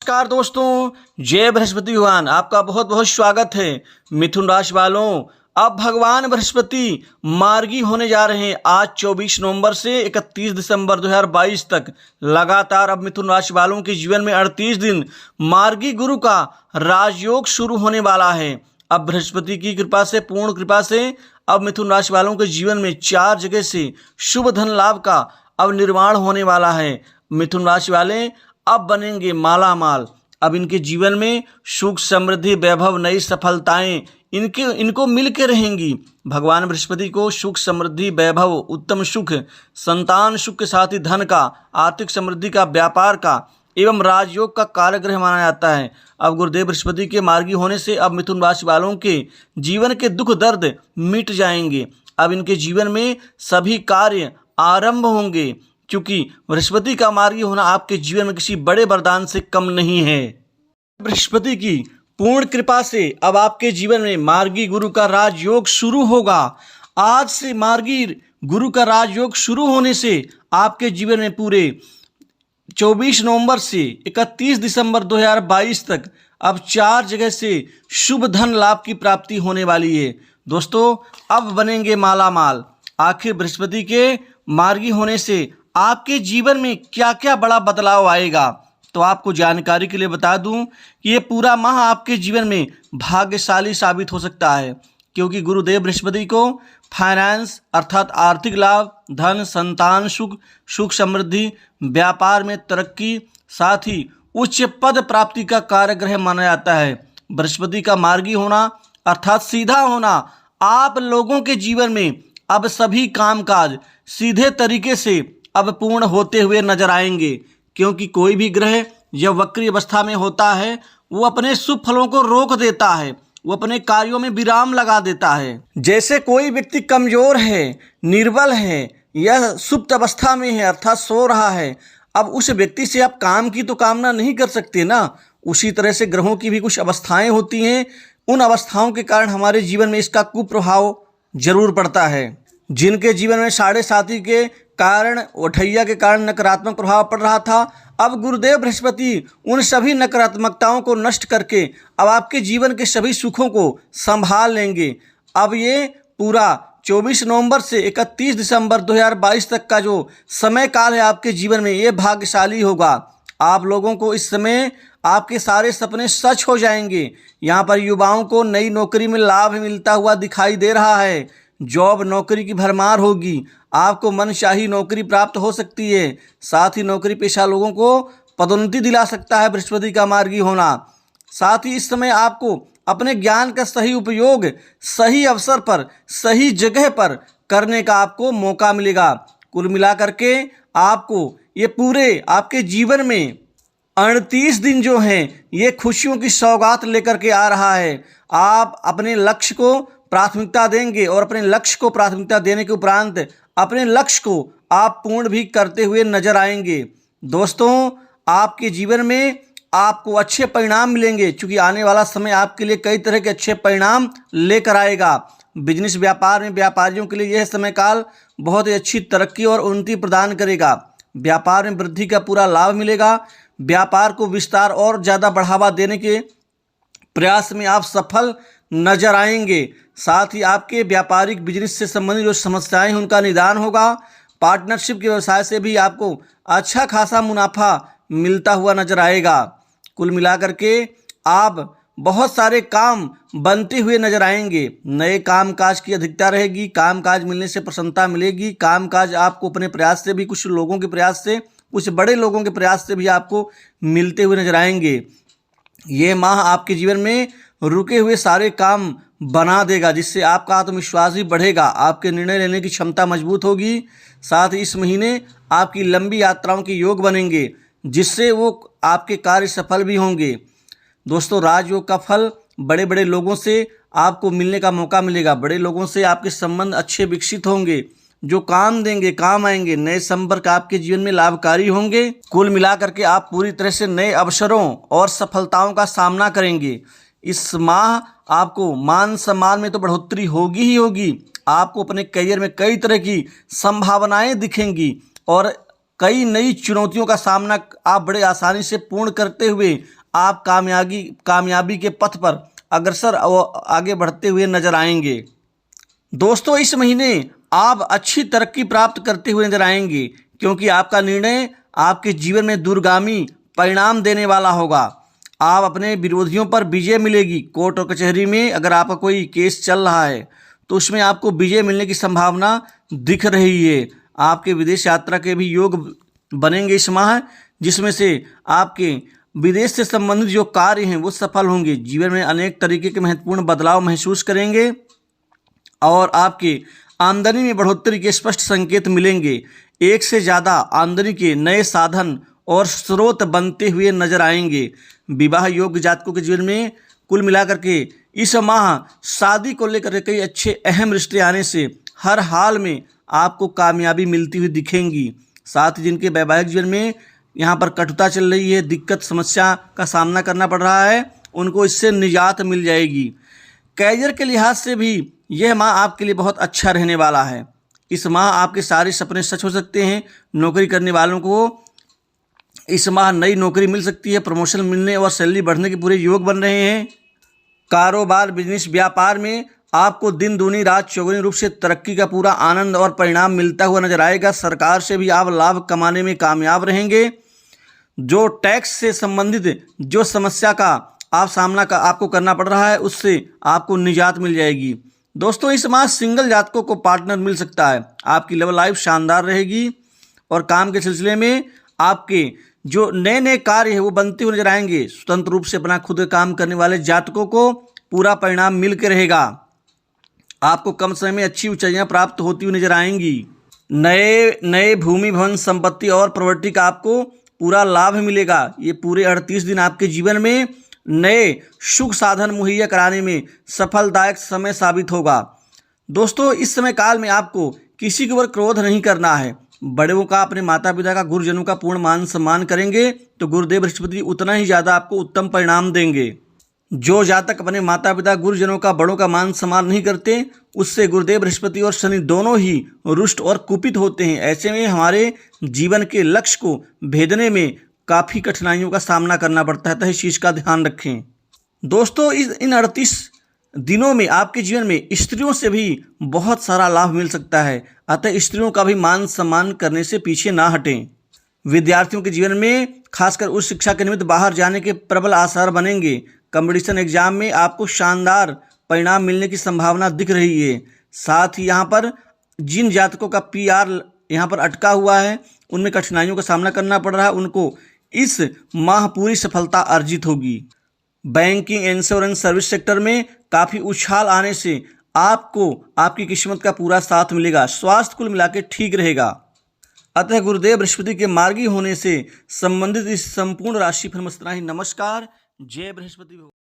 नमस्कार दोस्तों, जय बृहस्पति भगवान। आपका बहुत बहुत स्वागत है। मिथुन राशि वालों, अब भगवान बृहस्पति मार्गी होने जा रहे हैं। आज 24 नवंबर से 31 दिसंबर 2022 तक लगातार अब मिथुन राशि वालों के जीवन में 38 दिन मार्गी गुरु का राजयोग शुरू होने वाला है। अब बृहस्पति की कृपा से, पूर्ण कृपा से अब मिथुन राशि वालों के जीवन में 4 जगह से शुभ धन लाभ का अब निर्माण होने वाला है। मिथुन राशि वाले अब बनेंगे माला माल। अब इनके जीवन में सुख, समृद्धि, वैभव, नई सफलताएं इनको मिल के रहेंगी। भगवान बृहस्पति को सुख, समृद्धि, वैभव, उत्तम सुख, संतान सुख के साथ ही धन का, आर्थिक समृद्धि का, व्यापार का एवं राजयोग का कारग्रह माना जाता है। अब गुरुदेव बृहस्पति के मार्गी होने से अब मिथुन राशि वालों के जीवन के दुख दर्द मिट जाएंगे। अब इनके जीवन में सभी कार्य आरंभ होंगे, क्योंकि बृहस्पति का मार्गी होना आपके जीवन में किसी बड़े वरदान से कम नहीं है। बृहस्पति की पूर्ण कृपा से अब आपके जीवन में मार्गी गुरु का राजयोग शुरू होगा। आज से मार्गी गुरु का राजयोग शुरू होने से आपके जीवन में पूरे 24 नवंबर से 31 दिसंबर 2022 तक अब 4 जगह से शुभ धन लाभ की प्राप्ति होने वाली है। दोस्तों, अब बनेंगे माला माल। आखिर बृहस्पति के मार्गी होने से आपके जीवन में क्या क्या बड़ा बदलाव आएगा, तो आपको जानकारी के लिए बता दूं कि ये पूरा माह आपके जीवन में भाग्यशाली साबित हो सकता है, क्योंकि गुरुदेव बृहस्पति को फाइनेंस अर्थात आर्थिक लाभ, धन, संतान सुख, सुख समृद्धि, व्यापार में तरक्की, साथ ही उच्च पद प्राप्ति का कारग्रह माना जाता है। बृहस्पति का मार्गी होना अर्थात सीधा होना आप लोगों के जीवन में अब सभी कामकाज सीधे तरीके से अब पूर्ण होते हुए नजर आएंगे, क्योंकि कोई भी ग्रह जब वक्री अवस्था में होता है वो अपने शुभ फलों को रोक देता है, वो अपने कार्यों में विराम लगा देता है। जैसे कोई व्यक्ति कमजोर है, निर्बल है या सुप्त अवस्था में है अर्थात सो रहा है, अब उस व्यक्ति से आप काम की तो कामना नहीं कर सकते ना। उसी तरह से ग्रहों की भी कुछ अवस्थाएं होती हैं, उन अवस्थाओं के कारण हमारे जीवन में इसका कुप्रभाव जरूर पड़ता है। जिनके जीवन में साढ़े साथी के कारण, ओठैया के कारण नकारात्मक प्रभाव पड़ रहा था, अब गुरुदेव बृहस्पति उन सभी नकारात्मकताओं को नष्ट करके अब आपके जीवन के सभी सुखों को संभाल लेंगे। अब ये पूरा 24 नवंबर से 31 दिसंबर 2022 तक का जो समय काल है आपके जीवन में, ये भाग्यशाली होगा। आप लोगों को इस समय आपके सारे सपने सच हो जाएंगे। यहाँ पर युवाओं को नई नौकरी में लाभ मिलता हुआ दिखाई दे रहा है। जॉब नौकरी की भरमार होगी, आपको मनचाही नौकरी प्राप्त हो सकती है। साथ ही नौकरी पेशा लोगों को पदोन्नति दिला सकता है बृहस्पति का मार्गी होना। साथ ही इस समय आपको अपने ज्ञान का सही उपयोग सही अवसर पर, सही जगह पर करने का आपको मौका मिलेगा। कुल मिलाकर के आपको ये पूरे आपके जीवन में 38 दिन जो हैं ये खुशियों की सौगात लेकर के आ रहा है। आप अपने लक्ष्य को प्राथमिकता देंगे और अपने लक्ष्य को प्राथमिकता देने के उपरांत अपने लक्ष्य को आप पूर्ण भी करते हुए नजर आएंगे। दोस्तों, आपके जीवन में आपको अच्छे परिणाम मिलेंगे, क्योंकि आने वाला समय आपके लिए कई तरह के अच्छे परिणाम लेकर आएगा। बिजनेस व्यापार में व्यापारियों के लिए यह समय काल बहुत ही अच्छी तरक्की और उन्नति प्रदान करेगा। व्यापार में वृद्धि का पूरा लाभ मिलेगा। व्यापार को विस्तार और ज़्यादा बढ़ावा देने के प्रयास में आप सफल नजर आएंगे। साथ ही आपके व्यापारिक बिजनेस से संबंधित जो समस्याएं हैं उनका निदान होगा। पार्टनरशिप के व्यवसाय से भी आपको अच्छा खासा मुनाफा मिलता हुआ नजर आएगा। कुल मिलाकर के आप बहुत सारे काम बनते हुए नजर आएंगे। नए कामकाज की अधिकता रहेगी, कामकाज मिलने से प्रसन्नता मिलेगी। कामकाज आपको अपने प्रयास से भी, कुछ लोगों के प्रयास से, कुछ बड़े लोगों के प्रयास से भी आपको मिलते हुए नजर आएंगे। ये माह आपके जीवन में रुके हुए सारे काम बना देगा, जिससे आपका आत्मविश्वास भी बढ़ेगा, आपके निर्णय लेने की क्षमता मजबूत होगी। साथ ही इस महीने आपकी लंबी यात्राओं के योग बनेंगे, जिससे वो आपके कार्य सफल भी होंगे। दोस्तों, राजयोग का फल बड़े बड़े लोगों से आपको मिलने का मौका मिलेगा। बड़े लोगों से आपके संबंध अच्छे विकसित होंगे, जो काम देंगे, काम आएंगे। नए संपर्क आपके जीवन में लाभकारी होंगे। कुल मिलाकर के आप पूरी तरह से नए अवसरों और सफलताओं का सामना करेंगे। इस माह आपको मान सम्मान में तो बढ़ोतरी होगी ही होगी। आपको अपने करियर में कई तरह की संभावनाएं दिखेंगी और कई नई चुनौतियों का सामना आप बड़े आसानी से पूर्ण करते हुए आप कामयाबी के पथ पर अग्रसर और आगे बढ़ते हुए नजर आएंगे। दोस्तों, इस महीने आप अच्छी तरक्की प्राप्त करते हुए नजर आएंगे, क्योंकि आपका निर्णय आपके जीवन में दूरगामी परिणाम देने वाला होगा। आप अपने विरोधियों पर विजय मिलेगी। कोर्ट और कचहरी में अगर आपका कोई केस चल रहा है तो उसमें आपको विजय मिलने की संभावना दिख रही है। आपके विदेश यात्रा के भी योग बनेंगे इस माह, जिसमें से आपके विदेश से संबंधित जो कार्य हैं वो सफल होंगे। जीवन में अनेक तरीके के महत्वपूर्ण बदलाव महसूस करेंगे और आपके आमदनी में बढ़ोतरी के स्पष्ट संकेत मिलेंगे। एक से ज़्यादा आमदनी के नए साधन और स्रोत बनते हुए नजर आएंगे। विवाह योग्य जातकों के जीवन में कुल मिलाकर के इस माह शादी को लेकर कई अच्छे अहम रिश्ते आने से हर हाल में आपको कामयाबी मिलती हुई दिखेंगी। साथ ही जिनके वैवाहिक जीवन में यहाँ पर कटुता चल रही है, दिक्कत समस्या का सामना करना पड़ रहा है, उनको इससे निजात मिल जाएगी। कैरियर के लिहाज से भी यह माह आपके लिए बहुत अच्छा रहने वाला है। इस माह आपके सारे सपने सच हो सकते हैं। नौकरी करने वालों को इस माह नई नौकरी मिल सकती है। प्रमोशन मिलने और सैलरी बढ़ने के पूरे योग बन रहे हैं। कारोबार, बिजनेस, व्यापार में आपको दिन दूनी रात चौगुनी रूप से तरक्की का पूरा आनंद और परिणाम मिलता हुआ नजर आएगा। सरकार से भी आप लाभ कमाने में कामयाब रहेंगे। जो टैक्स से संबंधित जो समस्या का आपको करना पड़ रहा है, उससे आपको निजात मिल जाएगी। दोस्तों, इस माह सिंगल जातकों को पार्टनर मिल सकता है। आपकी लव लाइफ शानदार रहेगी और काम के सिलसिले में आपके जो नए नए कार्य है वो बनते हुए नजर आएंगे। स्वतंत्र रूप से अपना खुद काम करने वाले जातकों को पूरा परिणाम मिल के रहेगा। आपको कम समय में अच्छी ऊंचाइयां प्राप्त होती हुई नजर आएंगी। नए भूमि, भवन, संपत्ति और प्रॉपर्टी का आपको पूरा लाभ मिलेगा। ये पूरे 38 दिन आपके जीवन में नए सुख साधन मुहैया कराने में सफलदायक समय साबित होगा। दोस्तों, इस समय काल में आपको किसी के ऊपर क्रोध नहीं करना है। बड़ों का, अपने माता पिता का, गुरुजनों का पूर्ण मान सम्मान करेंगे तो गुरुदेव बृहस्पति उतना ही ज़्यादा आपको उत्तम परिणाम देंगे। जो जातक अपने माता पिता, गुरुजनों का, बड़ों का मान सम्मान नहीं करते, उससे गुरुदेव बृहस्पति और शनि दोनों ही रुष्ट और कुपित होते हैं। ऐसे में हमारे जीवन के लक्ष्य को भेदने में काफ़ी कठिनाइयों का सामना करना पड़ता है, तो इस चीज़ का ध्यान रखें। दोस्तों, इन 38 दिनों में आपके जीवन में स्त्रियों से भी बहुत सारा लाभ मिल सकता है, अतः स्त्रियों का भी मान सम्मान करने से पीछे ना हटें। विद्यार्थियों के जीवन में खासकर उच्च शिक्षा के निमित्त बाहर जाने के प्रबल आसार बनेंगे। कंपटीशन एग्जाम में आपको शानदार परिणाम मिलने की संभावना दिख रही है। साथ ही यहाँ पर जिन जातकों का PR यहाँ पर अटका हुआ है, उनमें कठिनाइयों का सामना करना पड़ रहा है, उनको इस माह पूरी सफलता अर्जित होगी। बैंकिंग, इंश्योरेंस, सर्विस सेक्टर में काफ़ी उछाल आने से आपको आपकी किस्मत का पूरा साथ मिलेगा। स्वास्थ्य कुल मिला के ठीक रहेगा। अतः गुरुदेव बृहस्पति के मार्गी होने से संबंधित इस संपूर्ण राशि फल में इतना ही। नमस्कार। जय बृहस्पति।